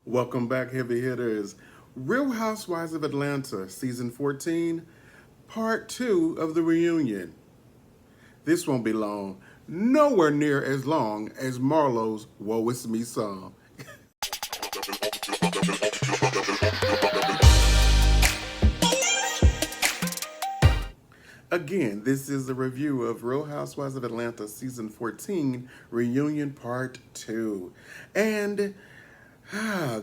Welcome back, heavy hitters. Real Housewives of Atlanta, Season 14, Part 2 of the reunion. This won't be long, nowhere near as long as Marlo's Woe Is Me song. Again, this is a review of Real Housewives of Atlanta Season 14, Reunion Part 2. And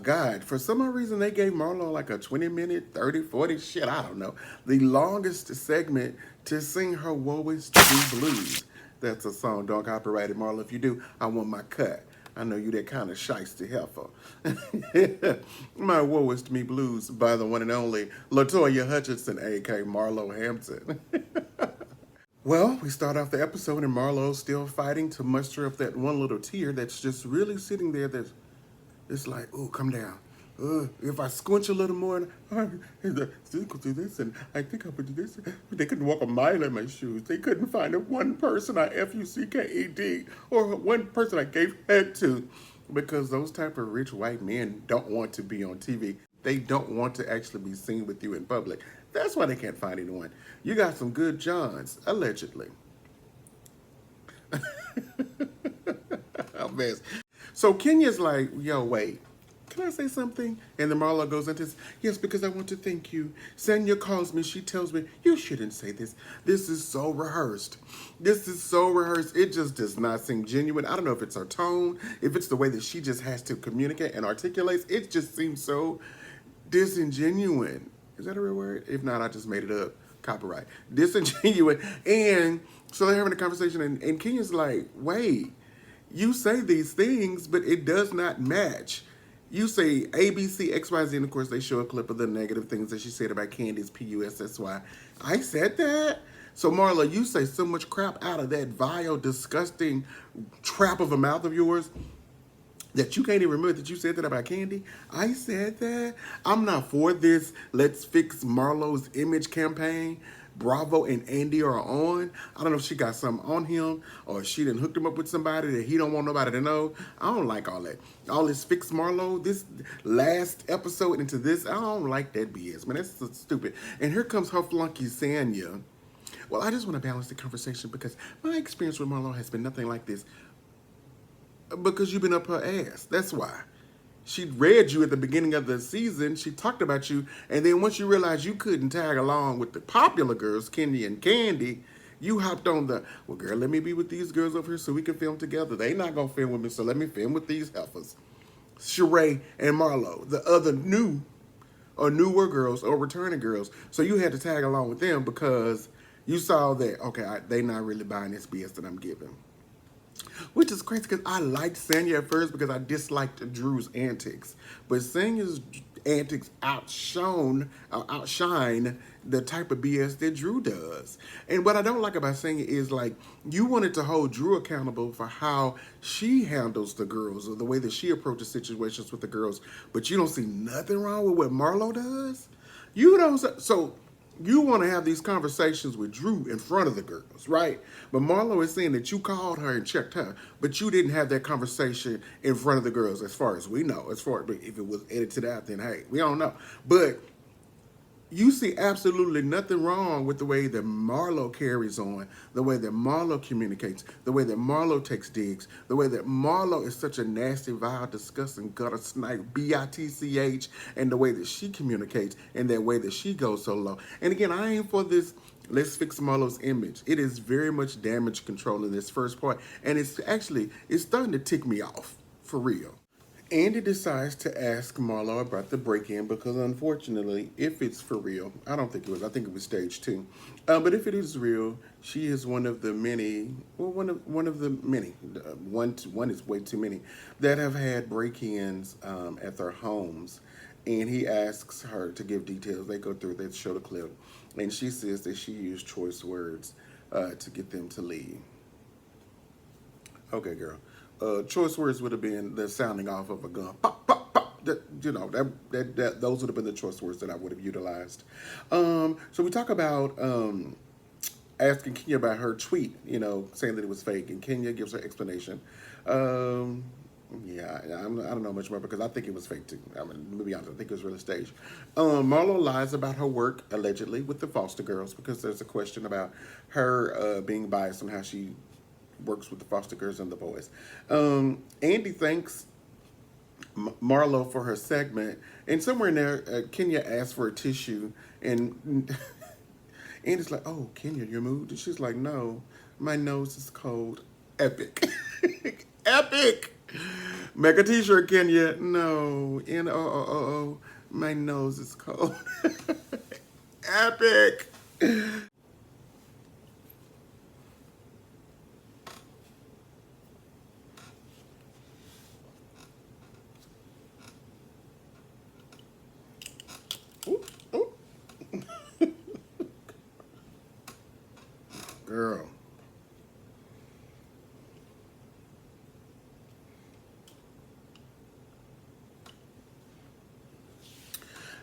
God, for some odd reason they gave Marlo like a 20-minute, 30, 40, shit, I don't know. The longest segment to sing her Woe Is Me blues. That's a song, don't copyright it, Marlo. If you do, I want my cut. I know you that kind of shiesty heifer. My Woe Is Me blues by the one and only LaToya Hutchinson, a.k.a. Marlo Hampton. Well, we start off the episode and Marlo's still fighting to muster up that one little tear that's just really sitting there that's it's like, oh, come down. If I squinch a little more, I could do this, and I think I would do this. They couldn't walk a mile in my shoes. They couldn't find a one person I Fucked or one person I gave head to, because those type of rich white men don't want to be on TV. They don't want to actually be seen with you in public. That's why they can't find anyone. You got some good Johns, allegedly. I'm mess. So Kenya's like, yo, wait, can I say something? And then Marlo goes into this, yes, because I want to thank you. Sanya calls me, she tells me, you shouldn't say this. This is so rehearsed. This is so rehearsed. It just does not seem genuine. I don't know if it's her tone, if it's the way that she just has to communicate and articulates. It just seems so disingenuous. Is that a real word? If not, I just made it up. Copyright. Disingenuous. And so they're having a conversation, and Kenya's like, wait, you say these things, but it does not match. You say A, B, C, X, Y, Z, and of course they show a clip of the negative things that she said about Candy's Pussy. I said that? So Marla, you say so much crap out of that vile, disgusting trap of a mouth of yours that you can't even remember that you said that about Candy? I said that? I'm not for this let's fix Marlo's image campaign. Bravo and Andy are on. I don't know if she got something on him or she done hooked him up with somebody that he don't want nobody to know. I don't like all that. All this fix Marlo, this last episode into this, I don't like that BS, man. That's so stupid. And here comes her flunky Sanya. Well, I just want to balance the conversation because my experience with Marlo has been nothing like this. Because you've been up her ass. That's why. She read you at the beginning of the season. She talked about you. And then once you realized you couldn't tag along with the popular girls, Kenny and Candy, you hopped on the, well, girl, let me be with these girls over here so we can film together. They not going to film with me, so let me film with these heifers. Sheree and Marlo, the other new or newer girls or returning girls. So you had to tag along with them because you saw that, okay, they not really buying this BS that I'm giving. Which is crazy because I liked Sanya at first because I disliked Drew's antics. But Sanya's antics outshine the type of BS that Drew does. And what I don't like about Sanya is like you wanted to hold Drew accountable for how she handles the girls or the way that she approaches situations with the girls, but you don't see nothing wrong with what Marlo does. You don't. So you want to have these conversations with Drew in front of the girls, right? But Marlo is saying that you called her and checked her, but you didn't have that conversation in front of the girls, as far as we know. As far as if it was edited out, then hey, we don't know. But you see absolutely nothing wrong with the way that Marlo carries on, the way that Marlo communicates, the way that Marlo takes digs, the way that Marlo is such a nasty, vile, disgusting, gutter snipe, bitch, and the way that she communicates and that way that she goes so low. And again, I ain't for this let's fix Marlo's image. It is very much damage control in this first part, and it's starting to tick me off, for real. Andy decides to ask Marlo about the break-in because, unfortunately, if it's for real, I don't think it was. I think it was stage 2. But if it is real, she is one of the many. Well, one of the many. One is way too many that have had break-ins at their homes. And he asks her to give details. They go through. They show the clip, and she says that she used choice words to get them to leave. Okay, girl. Choice words would have been the sounding off of a gun. Pop, pop, pop. Those would have been the choice words that I would have utilized. So we talk about asking Kenya about her tweet, saying that it was fake, and Kenya gives her explanation. Yeah, I don't know much more because I think it was fake too. I mean, to be honest, I think it was really staged. Marlo lies about her work allegedly with the foster girls because there's a question about her being biased on how she works with the foster girls and the boys. Andy thanks Marlo for her segment, and somewhere in there, Kenya asked for a tissue, and Andy's like, "Oh, Kenya, your mood?" And she's like, "No, my nose is cold." Epic, epic. Make a T-shirt, Kenya. No, N-O-O-O-O. My nose is cold. Epic. Ooh, ooh. Girl.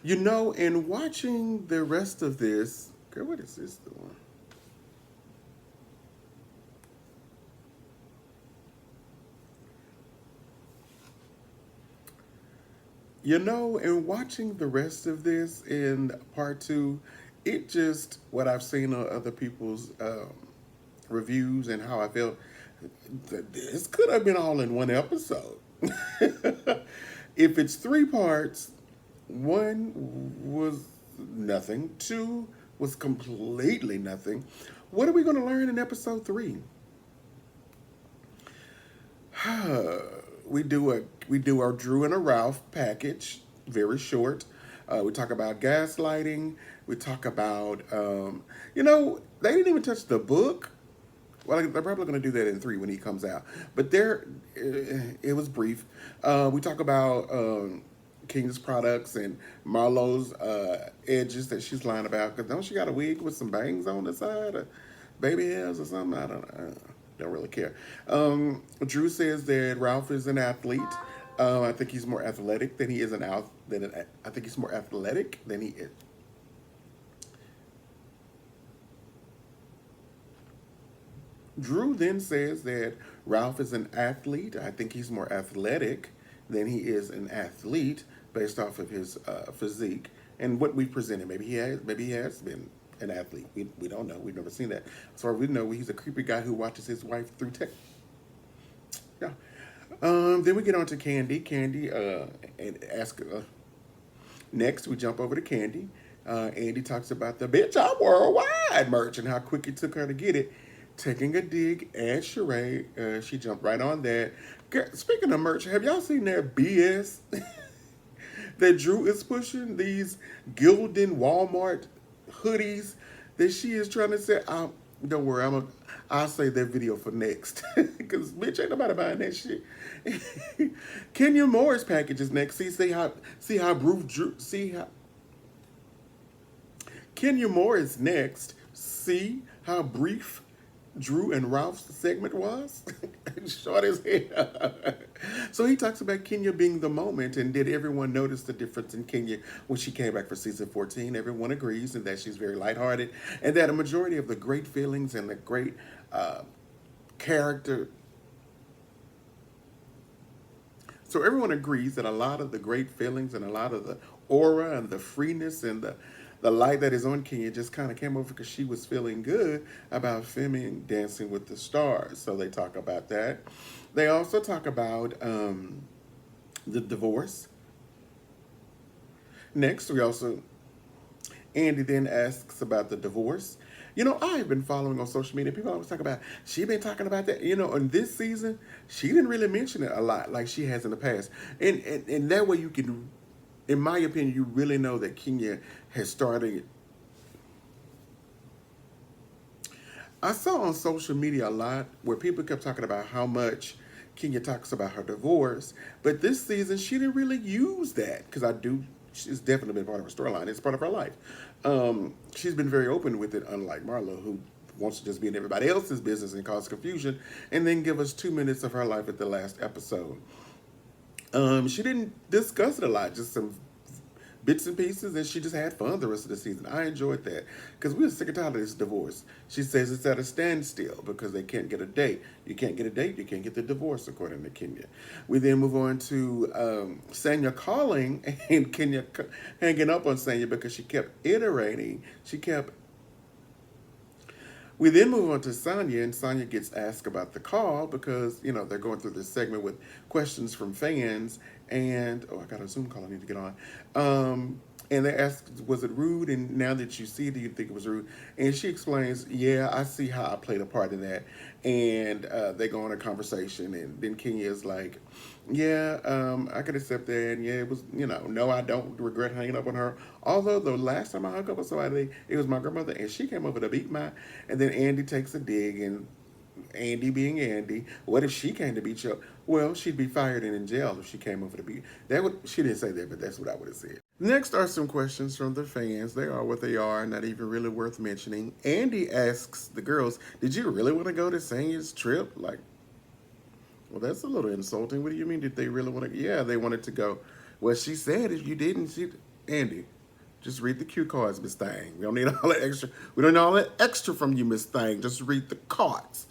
You know, in watching the rest of this, girl, what is this doing? You know, in watching the rest of this in part two, it just, what I've seen on other people's reviews and how I felt, this could have been all in one episode. If it's three parts, one was nothing, two was completely nothing. What are we going to learn in episode three? We do our Drew and a Ralph package, very short. We talk about gaslighting. We talk about, they didn't even touch the book. Well, they're probably going to do that in three when he comes out. But it was brief. We talk about King's products and Marlo's edges that she's lying about. Because don't she got a wig with some bangs on the side, or baby hairs or something? I don't really care. Drew says that Ralph is an athlete. I think he's more athletic than he is I think he's more athletic than he is. Drew then says that Ralph is an athlete. I think he's more athletic than he is an athlete based off of his physique and what we presented. Maybe he has been an athlete. We don't know. We've never seen that. As far as we know, he's a creepy guy who watches his wife through tech. Yeah. Then we get on to Candy. Candy and ask. Next, we jump over to Candy. Andy talks about the bitch I'm worldwide merch and how quick it took her to get it. Taking a dig at Sheree. She jumped right on that. Speaking of merch, have y'all seen that BS that Drew is pushing? These Gildan Walmart hoodies that she is trying to say. Don't worry, I'll save that video for next. Because, bitch, ain't nobody buying that shit. Kenya Moore's package is next. See how Bruce Drew, see how Kenya Moore is next. See how brief Drew and Ralph's segment was? Short as hell. So he talks about Kenya being the moment, and did everyone notice the difference in Kenya when she came back for season 14? Everyone agrees and that she's very lighthearted, and that a majority of the great feelings and the great character. So everyone agrees that a lot of the great feelings and a lot of the aura and the freeness and the light that is on Kenya just kind of came over because she was feeling good about filming Dancing with the Stars. So they talk about that. They also talk about the divorce. Next, Andy then asks about the divorce. I've been following on social media. People always talk about, she been talking about that. On this season, she didn't really mention it a lot like she has in the past. And that way you can, in my opinion, you really know that Kenya has started. I saw on social media a lot where people kept talking about how much Kenya talks about her divorce, but this season she didn't really use that because it's definitely been part of her storyline. It's part of her life. She's been very open with it, unlike Marlo, who wants to just be in everybody else's business and cause confusion, and then give us 2 minutes of her life at the last episode. She didn't discuss it a lot, just some bits and pieces, and she just had fun the rest of the season. I enjoyed that because we were sick and tired of this divorce. She says it's at a standstill because they can't get a date. You can't get a date, you can't get the divorce, according to Kenya. We then move on to Sanya calling and Kenya hanging up on Sanya because she kept iterating. We then move on to Sonya, and Sonya gets asked about the call because, they're going through this segment with questions from fans. And, I got a Zoom call I need to get on. And they ask, was it rude? And now that you see it, do you think it was rude? And she explains, yeah, I see how I played a part in that. And they go on a conversation. And then Kenya is like, yeah, I could accept that. And yeah, it was, no, I don't regret hanging up on her. Although the last time I hung up with somebody, it was my grandmother. And she came over to beat my. And then Andy takes a dig. And Andy being Andy, what if she came to beat you up? Well, she'd be fired and in jail if she came over to beat. She didn't say that, but that's what I would have said. Next are some questions from the fans. They are what they are, not even really worth mentioning. Andy asks the girls, did you really want to go to Sanya's trip? Like, well, that's a little insulting. What do you mean, did they really want to? Yeah, they wanted to go. Well, she said if you didn't, Andy, just read the cue cards, Miss Thang. We don't need all that extra. We don't need all that extra from you, Miss Thang. Just read the cards.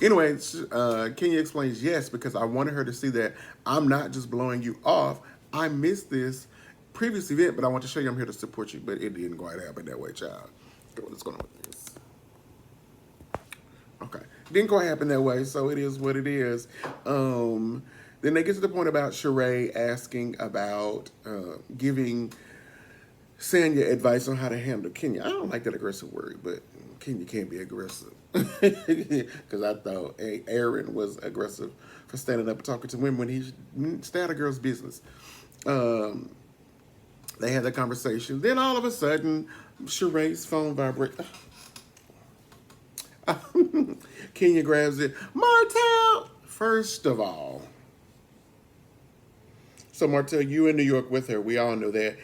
Anyway, Kenya explains, yes, because I wanted her to see that I'm not just blowing you off. I missed this previous event, but I want to show you I'm here to support you. But it didn't quite happen that way, child. What's going on with this? Okay. Didn't quite happen that way, so it is what it is. Then they get to the point about Sheree asking about giving Sanya advice on how to handle Kenya. I don't like that aggressive word, but Kenya can't be aggressive. Because I thought Aaron was aggressive for standing up and talking to women when he stayed out of girl's business. They had that conversation. Then all of a sudden, Sheree's phone vibrates. Kenya grabs it. Martell! First of all. So Martell, you in New York with her. We all know that.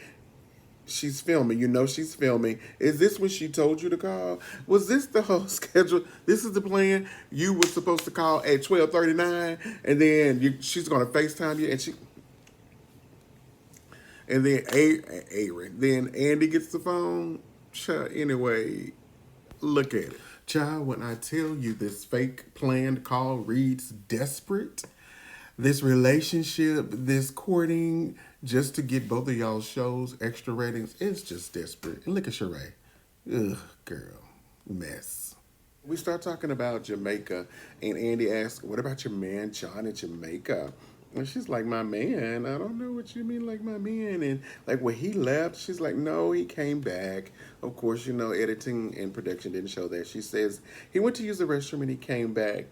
She's filming. You know she's filming. Is this when she told you to call? Was this the whole schedule? This is the plan? You were supposed to call at 12:39, and then she's going to FaceTime you, and then Aaron. Then Andy gets the phone. Anyway, look at it. Child, when I tell you this fake planned call reads desperate, this relationship, this courting, just to get both of y'all's shows extra ratings, it's just desperate. And look at Sheree. Ugh, girl. Mess. We start talking about Jamaica, and Andy asks, what about your man, John, in Jamaica? And she's like, my man? I don't know what you mean, like my man. And like when he left, she's like, no, he came back. Of course, editing and production didn't show that. She says he went to use the restroom and he came back.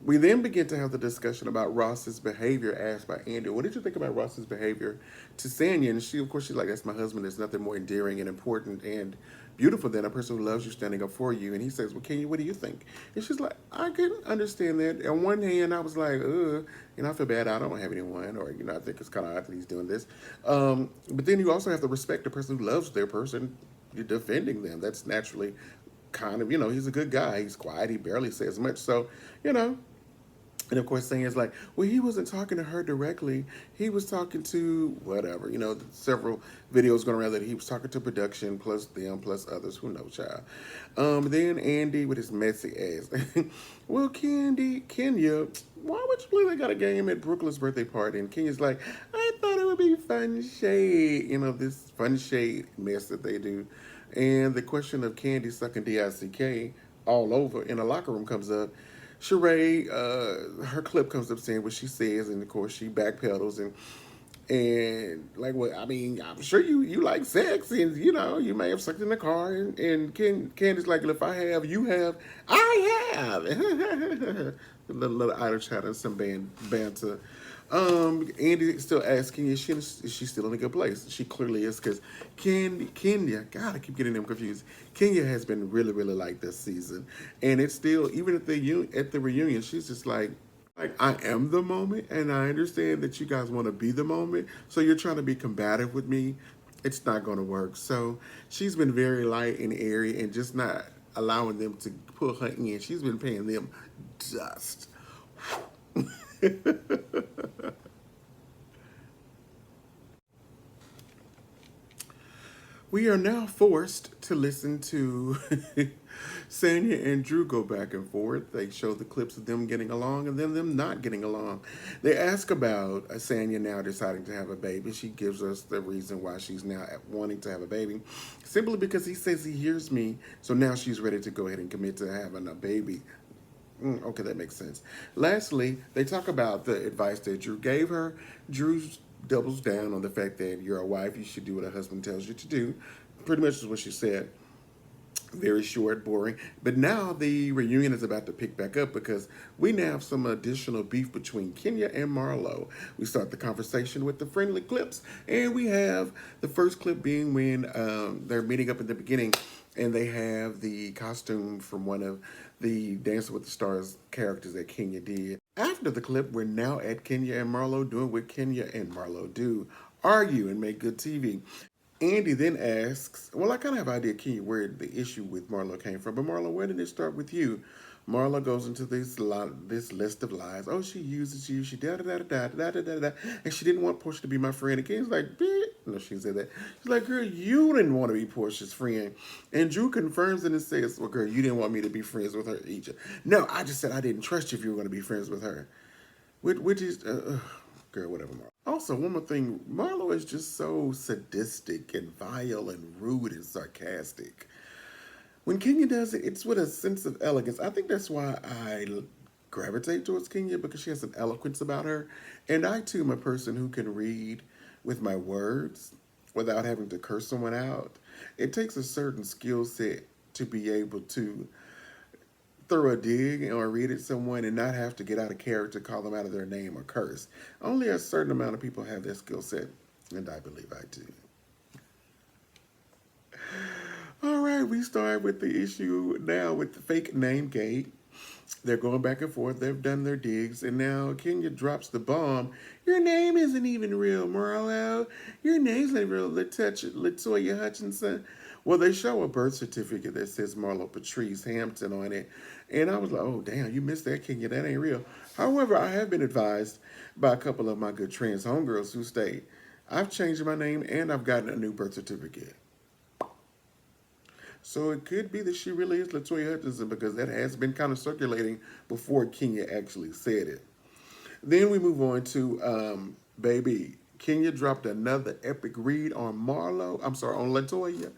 We then begin to have the discussion about Ross's behavior asked by Andy. What did you think about Ross's behavior to Sanya? And she's like, that's my husband. There's nothing more endearing and important and beautiful than a person who loves you standing up for you. And he says, well, Kenya, what do you think? And she's like, I couldn't understand that. On one hand, I was like, I feel bad. I don't have anyone. Or, I think it's kind of odd that he's doing this. But then you also have to respect the person who loves their person. You're defending them. That's naturally kind of, he's a good guy. He's quiet. He barely says much. So, And of course, Sanya's like, well, he wasn't talking to her directly. He was talking to whatever. Several videos going around that he was talking to production, plus them, plus others. Who knows, child? Then Andy with his messy ass. Well, Kenya, why would you believe they got a game at Brooklyn's birthday party? And Kenya's like, I thought it would be fun shade. This fun shade mess that they do. And the question of Candy sucking DICK all over in the locker room comes up. Sheree, her clip comes up saying what she says, and of course she backpedals and like, well, I mean, I'm sure you like sex, and you may have sucked in the car, and Candy's like, if I have, you have, I have. a little idle chat and some banter. Andy still asking, is she still in a good place? She clearly is, because Kenya, God, I keep getting them confused. Kenya has been really, really like this season, and it's still, even at the reunion, she's just like I am the moment, and I understand that you guys want to be the moment, so you're trying to be combative with me. It's not going to work. So she's been very light and airy, and just not allowing them to pull her in. She's been paying them dust. We are now forced to listen to Sanya and Drew go back and forth. They show the clips of them getting along and then them not getting along. They ask about Sanya now deciding to have a baby. She gives us the reason why she's now wanting to have a baby. Simply because he says he hears me, so now she's ready to go ahead and commit to having a baby. Okay, that makes sense. Lastly, they talk about the advice that Drew gave her. Drew doubles down on the fact that you're a wife, you should do what a husband tells you to do. Pretty much is what she said. Very short, boring. But now the reunion is about to pick back up because we now have some additional beef between Kenya and Marlo. We start the conversation with the friendly clips, and we have the first clip being when they're meeting up in the beginning, and they have the costume from one of the Dancing with the Stars characters that Kenya did. After the clip, we're now at Kenya and Marlo doing what Kenya and Marlo do, argue and make good TV. Andy then asks, well, I kind of have an idea, Kenya, where the issue with Marlo came from. But Marlo, where did it start with you? Marlo goes into this list of lies. Oh, she uses you. She da-da-da-da-da-da-da-da. And she didn't want Portia to be my friend. And Kenya's like, bitch. No, she said that. She's like, girl, you didn't want to be Portia's friend. And Drew confirms it and says, well, girl, you didn't want me to be friends with her either. No, I just said I didn't trust you if you were going to be friends with her. Which is... girl, whatever, Marlo. Also, one more thing, Marlo is just so sadistic and vile and rude and sarcastic. When Kenya does it, it's with a sense of elegance. I think that's why I gravitate towards Kenya, because she has an eloquence about her. And I, too, am a person who can read with my words without having to curse someone out. It takes a certain skill set to be able to throw a dig or read at someone and not have to get out of character, call them out of their name, or curse. Only a certain amount of people have that skill set, and I believe I do. All right, we start with the issue now with the fake name gate. They're going back and forth. They've done their digs, and now Kenya drops the bomb. Your name isn't even real, Marlo. Your name's not real, Latoya Hutchinson. Well, they show a birth certificate that says Marlo Patrice Hampton on it. And I was like, oh, damn, you missed that, Kenya. That ain't real. However, I have been advised by a couple of my good trans homegirls who state, I've changed my name and I've gotten a new birth certificate. So it could be that she really is Latoya Hutchinson, because that has been kind of circulating before Kenya actually said it. Then we move on to, baby, Kenya dropped another epic read on Marlo. I'm sorry, on Latoya.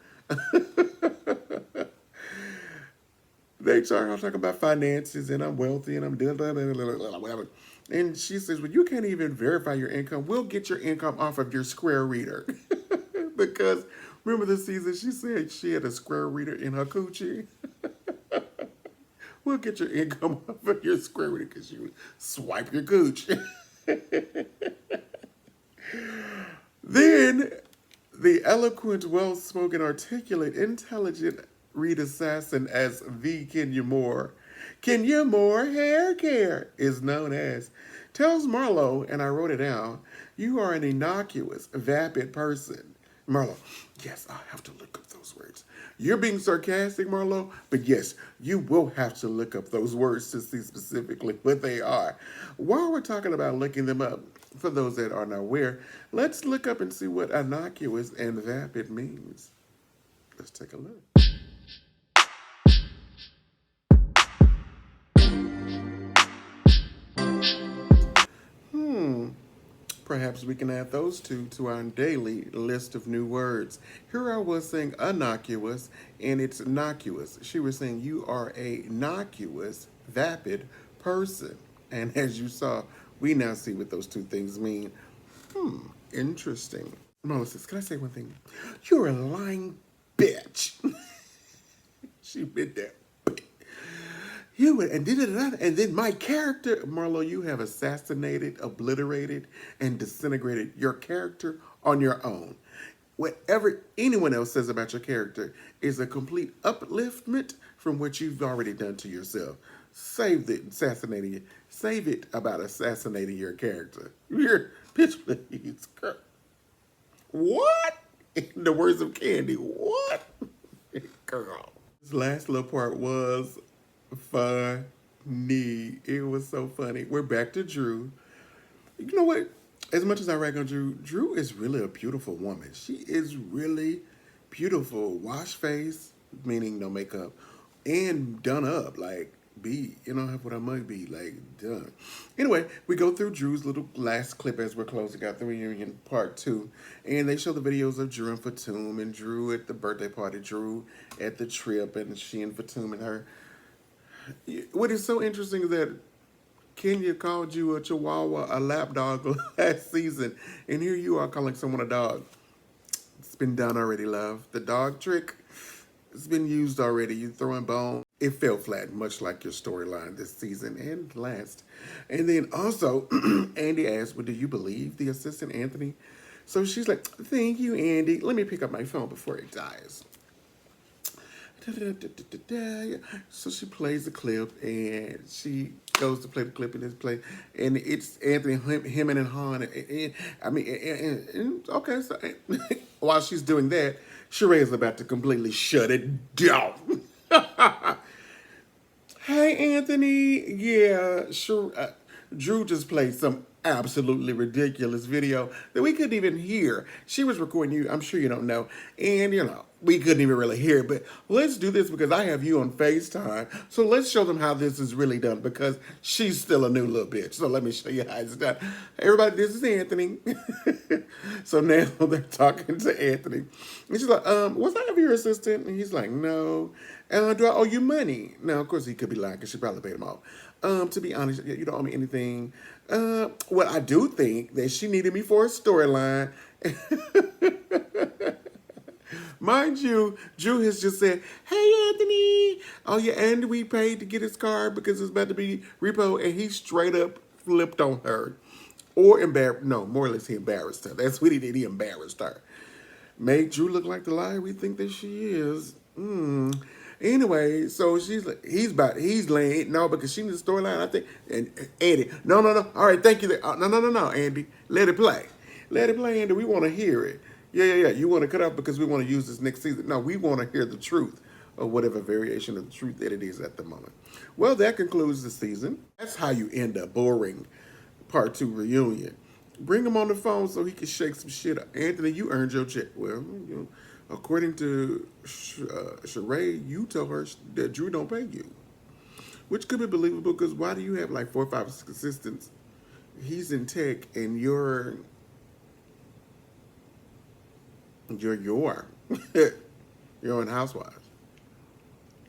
They start talking about finances and I'm wealthy and I'm whatever. And she says, well, you can't even verify your income. We'll get your income off of your Square reader. Because remember the season she said she had a Square reader in her coochie? We'll get your income off of your Square reader because you swipe your cooch. Then the eloquent, well-spoken, articulate, intelligent read assassin as the Kenya Moore hair care is known as, tells Marlo, and I wrote it down, you are an innocuous, vapid person. Marlo, yes, I'll have to look up those words. You're being sarcastic, Marlo, but yes, you will have to look up those words to see specifically what they are. While we're talking about looking them up, for those that are not aware, let's look up and see what innocuous and vapid means. Let's take a look. Perhaps we can add those two to our daily list of new words. Here I was saying innocuous, and it's innocuous. She was saying you are a innocuous, vapid person. And as you saw, we now see what those two things mean. Interesting. Marlo says, can I say one thing? You're a lying bitch. She bit that. You and then my character, Marlo, you have assassinated, obliterated, and disintegrated your character on your own. Whatever anyone else says about your character is a complete upliftment from what you've already done to yourself. Save it about assassinating your character. You're bitch, please, girl. What? In the words of Candy, what? Girl. This last little part was funny. It was so funny. We're back to Drew. You know what? As much as I rag on Drew, Drew is really a beautiful woman. She is really beautiful wash face, meaning no makeup, and done up, like, have what I might be, like, done. Anyway, we go through Drew's little last clip as we're closing out the reunion part 2, and they show the videos of Drew and Fatum, and Drew at the birthday party, Drew at the trip, and she and Fatum and her. What is so interesting is that Kenya called you a chihuahua, a lap dog last season, and here you are calling someone a dog. It's been done already, love. The dog trick, it's been used already. You throwing bone. It fell flat, much like your storyline this season and last. And then also, Andy asked, well, do you believe the assistant, Anthony? So she's like, thank you, Andy. Let me pick up my phone before it dies. So she plays the clip, and she goes to play the clip in this play, and it's Anthony hemming and hawing. Okay, so while she's doing that, Sheree is about to completely shut it down. Hey, Anthony. Yeah, sure. Drew just played some absolutely ridiculous video that we couldn't even hear. She was recording you. I'm sure you don't know. And, we couldn't even really hear it. But let's do this because I have you on FaceTime. So let's show them how this is really done because she's still a new little bitch. So let me show you how it's done. Hey, everybody, this is Anthony. So now they're talking to Anthony. And she's like, was I ever your assistant? And he's like, no. Do I owe you money? Now, of course, he could be lying because she probably paid him off. To be honest, you don't owe me anything. Well, I do think that she needed me for a storyline. Mind you, Drew has just said, hey, Anthony. Oh, yeah, and we paid to get his car because it's about to be repo. And he straight up flipped on her. Or more or less he embarrassed her. That's what he did. He embarrassed her. Made Drew look like the liar we think that she is. Anyway, so he's laying, no, because she needs a storyline, I think. And Andy, no. All right, thank you. No, Andy. Let it play. Let it play, Andy. We want to hear it. Yeah. You want to cut off because we want to use this next season. No, we want to hear the truth or whatever variation of the truth that it is at the moment. Well, that concludes the season. That's how you end a boring part 2 reunion. Bring him on the phone so he can shake some shit up. Anthony, you earned your check. Well, according to Sheree, you tell her that Drew don't pay you. Which could be believable because why do you have like 4 or 5 assistants? He's in tech and you're Real Housewives.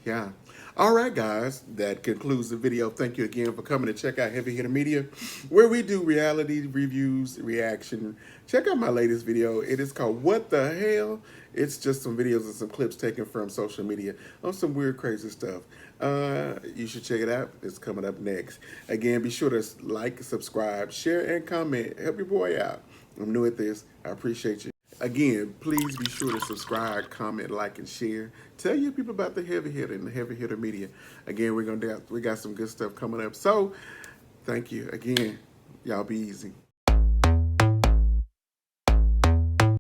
Yeah. All right, guys, that concludes the video. Thank you again for coming to check out Heavy Hitter Media, where we do reality reviews, reaction. Check out my latest video. It is called What the Hell? It's just some videos and some clips taken from social media on some weird, crazy stuff. You should check it out. It's coming up next. Again, be sure to like, subscribe, share, and comment. Help your boy out. I'm new at this. I appreciate you. Again, please be sure to subscribe, comment, like, and share. Tell your people about the Heavy Hitter and the Heavy Hitter Media. Again, we got some good stuff coming up. So, thank you again. Y'all be easy.